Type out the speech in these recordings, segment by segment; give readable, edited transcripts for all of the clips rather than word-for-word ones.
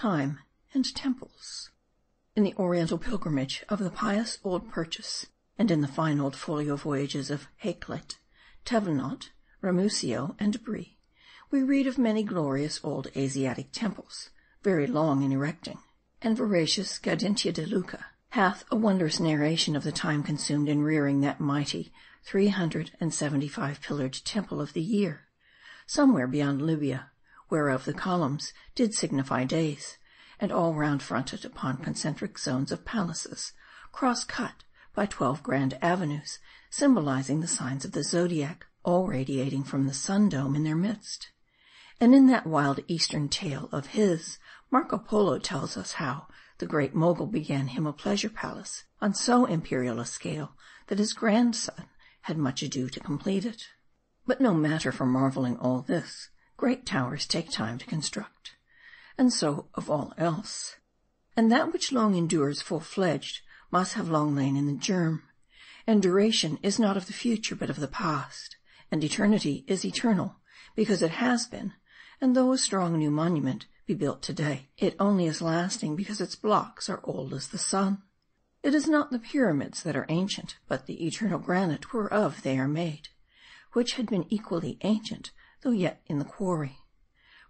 time, and temples. In the oriental pilgrimage of the pious old Purchas, and in the fine old folio voyages of Hakluyt, Thévenot, Ramusio, and Brie, we read of many glorious old Asiatic temples, very long in erecting, and voracious Gaudentia de Lucca hath a wondrous narration of the time consumed in rearing that mighty 375-pillared temple of the year, somewhere beyond Libya, whereof the columns did signify days, and all round fronted upon concentric zones of palaces, cross-cut by 12 grand avenues, symbolizing the signs of the zodiac, all radiating from the sun-dome in their midst. And in that wild eastern tale of his, Marco Polo tells us how the great Mogul began him a pleasure palace on so imperial a scale that his grandson had much ado to complete it. But no matter for marveling all this, great towers take time to construct, and so of all else. And that which long endures full-fledged must have long lain in the germ, and duration is not of the future but of the past, and eternity is eternal because it has been, and though a strong new monument be built today, it only is lasting because its blocks are old as the sun. It is not the pyramids that are ancient, but the eternal granite whereof they are made, which had been equally ancient, though yet in the quarry.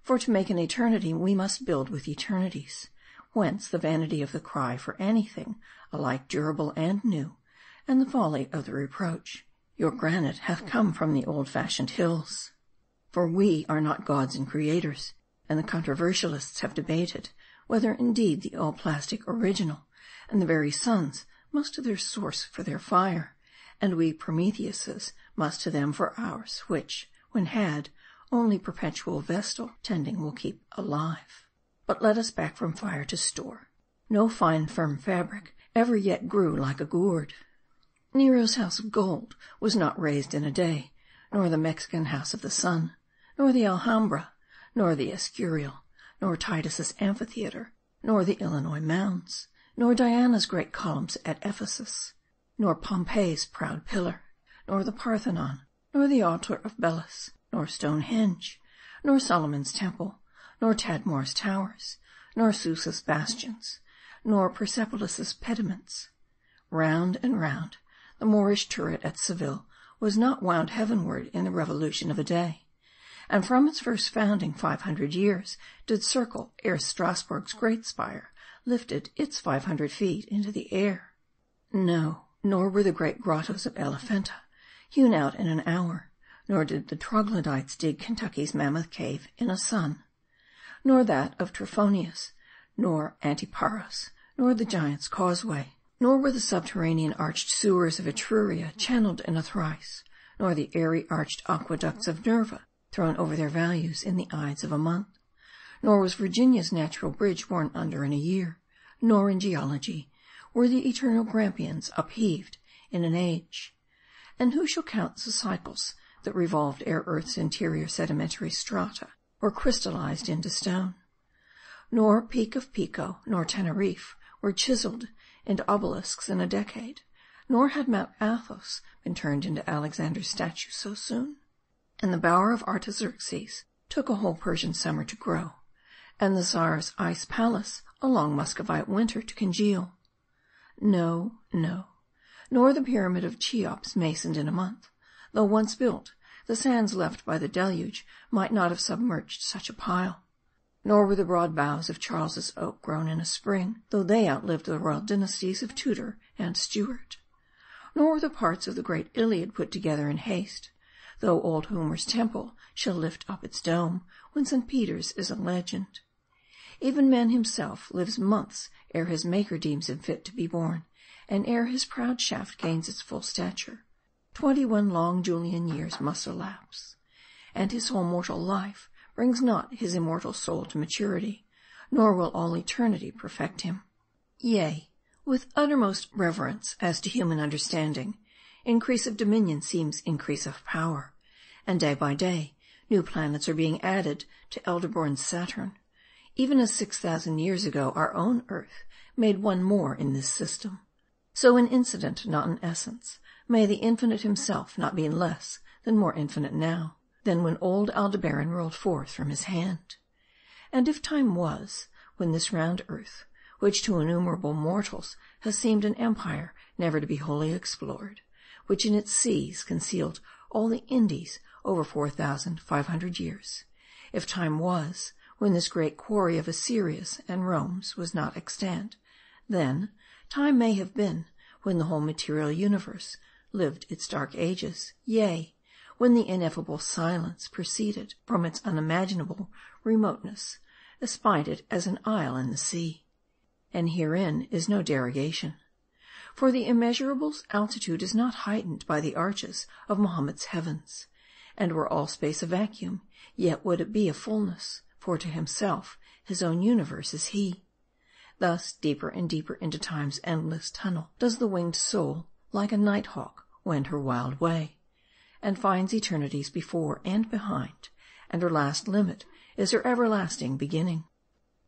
For to make an eternity we must build with eternities, whence the vanity of the cry for anything alike durable and new, and the folly of the reproach, your granite hath come from the old-fashioned hills. For we are not gods and creators, and the controversialists have debated whether indeed the all-plastic original and the very suns must to their source for their fire, and we Prometheuses must to them for ours, which, when had, only perpetual vestal tending will keep alive. But let us back from fire to store. No fine firm fabric ever yet grew like a gourd. Nero's house of gold was not raised in a day, nor the Mexican house of the sun, nor the Alhambra, nor the Escurial, nor Titus's amphitheater, nor the Illinois mounds, nor Diana's great columns at Ephesus, nor Pompey's proud pillar, nor the Parthenon, nor the altar of Belus, nor Stonehenge, nor Solomon's temple, nor Tadmor's towers, nor Susa's bastions, nor Persepolis's pediments. Round and round, the Moorish turret at Seville was not wound heavenward in the revolution of a day, and from its first founding 500 years did circle ere Strasbourg's great spire lifted its 500 feet into the air. No, nor were the great grottos of Elephanta hewn out in an hour, nor did the troglodytes dig Kentucky's mammoth cave in a sun, nor that of Trophonius, nor Antiparos, nor the Giant's Causeway, nor were the subterranean arched sewers of Etruria channeled in a thrice, nor the airy arched aqueducts of Nerva thrown over their values in the ides of a month, nor was Virginia's natural bridge borne under in a year, nor in geology were the eternal Grampians upheaved in an age. And who shall count the cycles that revolved ere earth's interior sedimentary strata were crystallized into stone? Nor Peak of Pico, nor Tenerife were chiseled into obelisks in a decade, nor had Mount Athos been turned into Alexander's statue so soon. And the bower of Artaxerxes took a whole Persian summer to grow, and the Tsar's ice palace a long Muscovite winter to congeal. No, no, nor the pyramid of Cheops masoned in a month, though once built, the sands left by the deluge might not have submerged such a pile. Nor were the broad boughs of Charles's oak grown in a spring, though they outlived the royal dynasties of Tudor and Stuart. Nor were the parts of the great Iliad put together in haste, though old Homer's temple shall lift up its dome when St. Peter's is a legend. Even man himself lives months ere his Maker deems him fit to be born, and ere his proud shaft gains its full stature. 21 long Julian years must elapse, and his whole mortal life brings not his immortal soul to maturity, nor will all eternity perfect him. Yea, with uttermost reverence as to human understanding, increase of dominion seems increase of power, and day by day new planets are being added to Elderborn Saturn, even as 6,000 years ago our own Earth made one more in this system. So in incident, not in essence, may the infinite himself not be less than more infinite now, than when old Aldebaran rolled forth from his hand. And if time was, when this round earth, which to innumerable mortals has seemed an empire never to be wholly explored, which in its seas concealed all the Indies over 4,500 years, if time was, when this great quarry of Assyria's and Rome's was not extant, then time may have been when the whole material universe lived its dark ages, yea, when the ineffable silence proceeded from its unimaginable remoteness, espied it as an isle in the sea. And herein is no derogation. For the immeasurable's altitude is not heightened by the arches of Mahomet's heavens, and were all space a vacuum, yet would it be a fullness, for to himself his own universe is he. Thus deeper and deeper into time's endless tunnel does the winged soul, like a night-hawk, wend her wild way, and finds eternities before and behind, and her last limit is her everlasting beginning.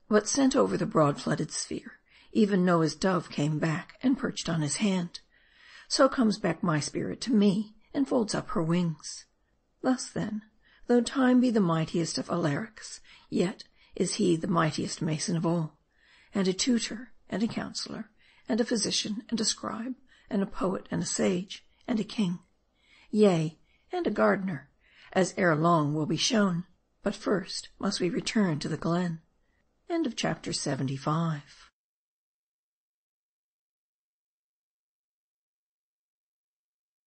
But sent over the broad-flooded sphere, even Noah's dove came back and perched on his hand. So comes back my spirit to me and folds up her wings. Thus then, though time be the mightiest of Alarics, yet is he the mightiest mason of all, and a tutor, and a counselor, and a physician, and a scribe, and a poet, and a sage, and a king, yea, and a gardener, as ere long will be shown. But first must we return to the glen. End of chapter 75.